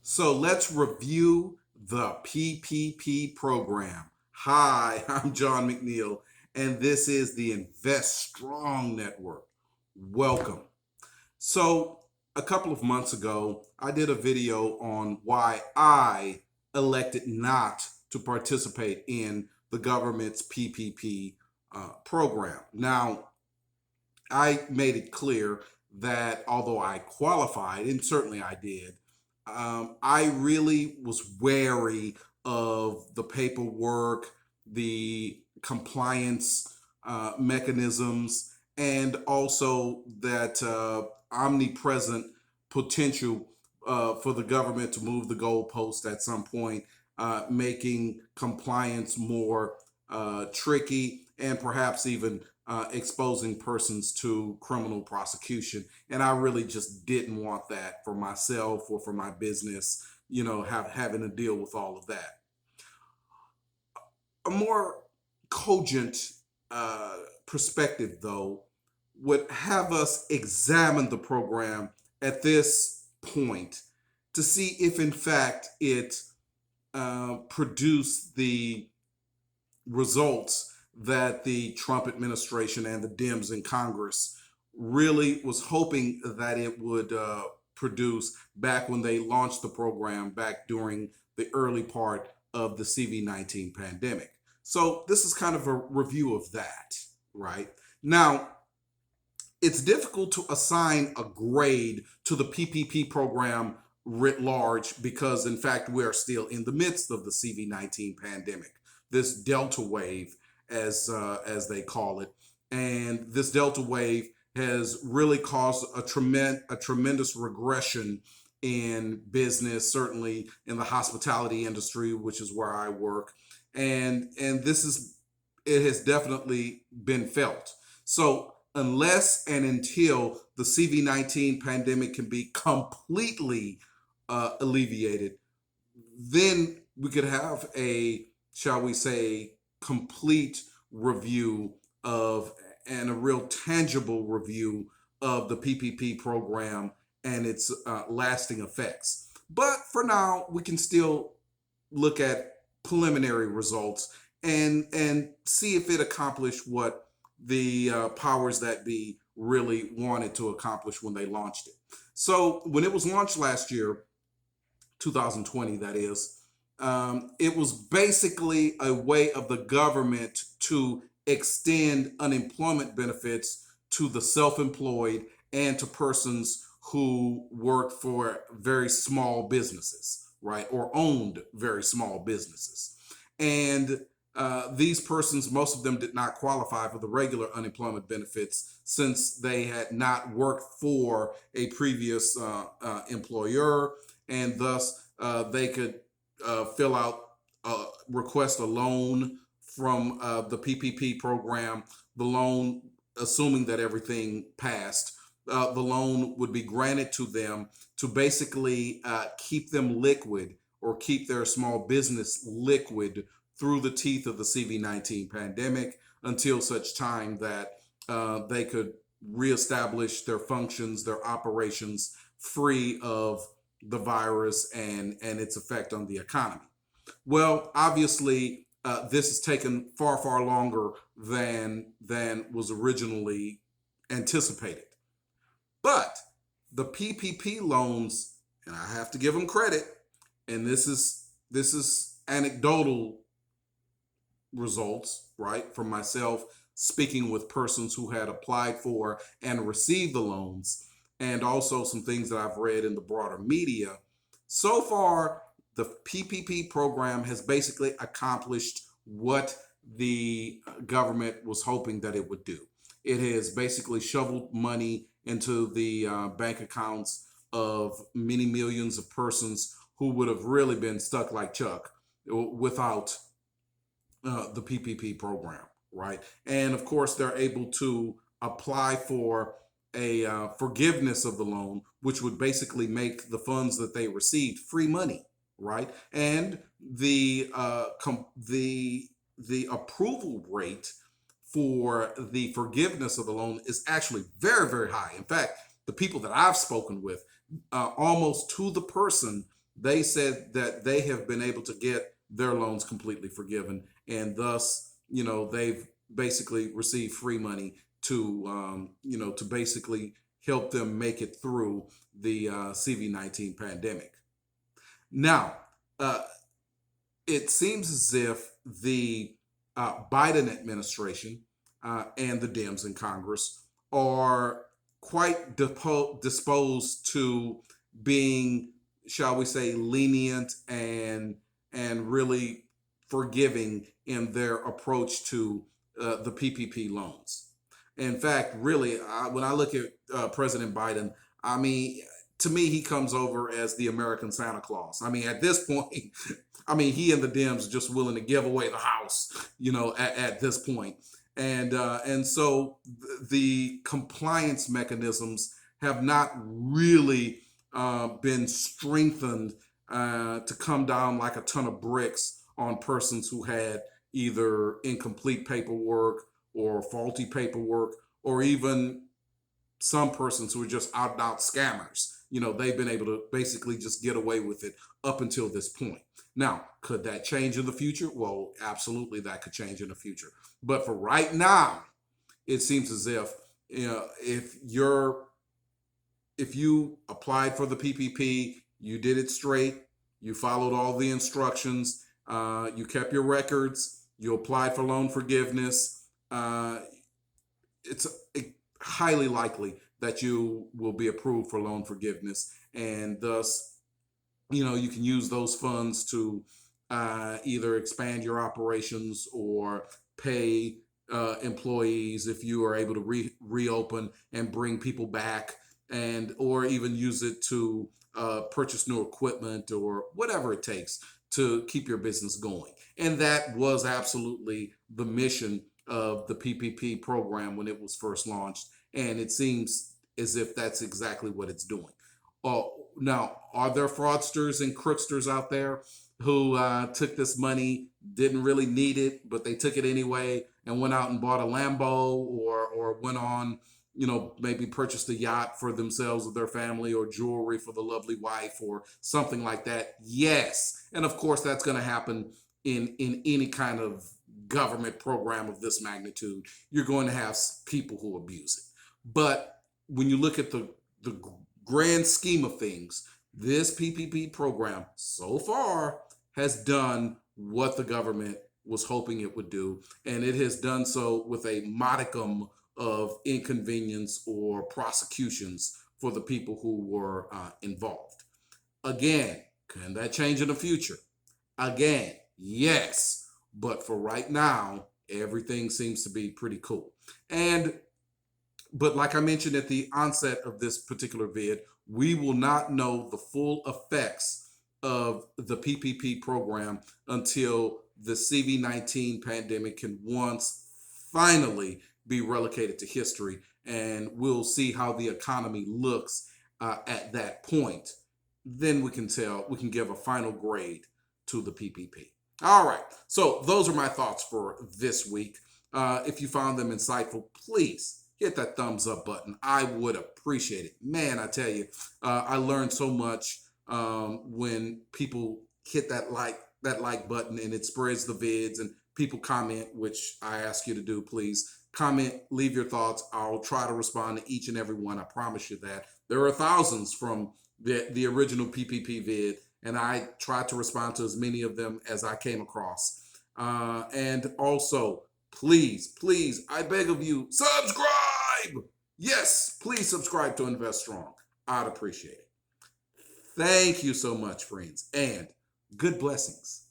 So let's review the PPP program. Hi, I'm John McNeil, and this is the Invest Strong Network. Welcome. So, a couple of months ago, I did a video on why I elected not to participate in the government's PPP program. Now, I made it clear that although I qualified, and certainly I did, I really was wary of the paperwork, the compliance mechanisms, and also that omnipresent potential for the government to move the goalpost at some point, making compliance more tricky and perhaps even exposing persons to criminal prosecution. And I really just didn't want that for myself or for my business, having to deal with all of that. A more cogent perspective, though, would have us examine the program at this point to see if, in fact, it produced the results that the Trump administration and the Dems in Congress really was hoping that it would produce back when they launched the program back during the early part of the CV-19 pandemic. So this is kind of a review of that, right? Now, it's difficult to assign a grade to the PPP program writ large because, in fact, we are still in the midst of the CV-19 pandemic, this Delta wave, as they call it, and this Delta wave has really caused a tremendous regression in business, certainly in the hospitality industry, which is where I work, and this is it has definitely been felt. So unless and until the CV-19 pandemic can be completely alleviated, then we could have a, shall we say, complete review of and a real tangible review of the PPP program and its lasting effects. But for now, we can still look at preliminary results and see if it accomplished what the powers that be really wanted to accomplish when they launched it. So when it was launched last year, 2020, that is, it was basically a way of the government to extend unemployment benefits to the self-employed and to persons who worked for very small businesses, right, or owned very small businesses. And these persons, most of them did not qualify for the regular unemployment benefits since they had not worked for a previous employer, and thus they could fill out, request a loan from the PPP program. The loan, assuming that everything passed, the loan would be granted to them to basically keep them liquid or keep their small business liquid through the teeth of the CV-19 pandemic until such time that they could reestablish their functions, their operations free of the virus and its effect on the economy. Well, obviously, this has taken far, far longer than was originally anticipated. But the PPP loans, and I have to give them credit, and this is anecdotal results, right, from myself speaking with persons who had applied for and received the loans, and also some things that I've read in the broader media. So far, the PPP program has basically accomplished what the government was hoping that it would do. It has basically shoveled money into the bank accounts of many millions of persons who would have really been stuck like Chuck without the PPP program, right? And of course, they're able to apply for a forgiveness of the loan, which would basically make the funds that they received free money, right? And the approval rate for the forgiveness of the loan is actually very, very high. In fact, the people that I've spoken with, almost to the person, they said that they have been able to get their loans completely forgiven, and thus, they've basically received free money to, to basically help them make it through the CV-19 pandemic. Now, uh, it seems as if the Biden administration and the Dems in Congress are quite disposed to being, shall we say, lenient and really forgiving in their approach to the PPP loans. In fact, really, when I look at President Biden, I mean, to me, he comes over as the American Santa Claus. I mean, at this point, I mean, he and the Dems are just willing to give away the house, at this point. And so the compliance mechanisms have not really been strengthened to come down like a ton of bricks on persons who had either incomplete paperwork or faulty paperwork, or even some persons who are just out and out scammers. They've been able to basically just get away with it up until this point. Now, could that change in the future? Well, absolutely, that could change in the future. But for right now, it seems as if, if you applied for the PPP, you did it straight, you followed all the instructions, you kept your records, you applied for loan forgiveness, it's highly likely that you will be approved for loan forgiveness, and thus, you can use those funds to either expand your operations or pay employees if you are able to reopen and bring people back, and or even use it to purchase new equipment or whatever it takes to keep your business going. And that was absolutely the mission of the PPP program when it was first launched, and it seems as if that's exactly what it's doing. Now, are there fraudsters and crooksters out there who took this money, didn't really need it, but they took it anyway and went out and bought a Lambo, or went on, maybe purchased a yacht for themselves or their family, or jewelry for the lovely wife or something like that? Yes. And of course, that's going to happen in any kind of government program of this magnitude. You're going to have people who abuse it. But when you look at the grand scheme of things, this PPP program so far has done what the government was hoping it would do, and it has done so with a modicum of inconvenience or prosecutions for the people who were involved. Again, can that change in the future? Again, yes. But for right now, everything seems to be pretty cool. But like I mentioned at the onset of this particular vid, we will not know the full effects of the PPP program until the CV-19 pandemic can once finally be relegated to history, and we'll see how the economy looks at that point. Then we can give a final grade to the PPP. All right, so those are my thoughts for this week. If you found them insightful, please hit that thumbs up button. I would appreciate it. Man, I tell you, I learned so much when people hit that like button, and it spreads the vids, and people comment, which I ask you to do. Please comment, leave your thoughts. I'll try to respond to each and every one. I promise you that. There are thousands from the original PPP vid, and I tried to respond to as many of them as I came across. And also, please, I beg of you, subscribe. Yes, please subscribe to Invest Strong. I'd appreciate it. Thank you so much, friends, and good blessings.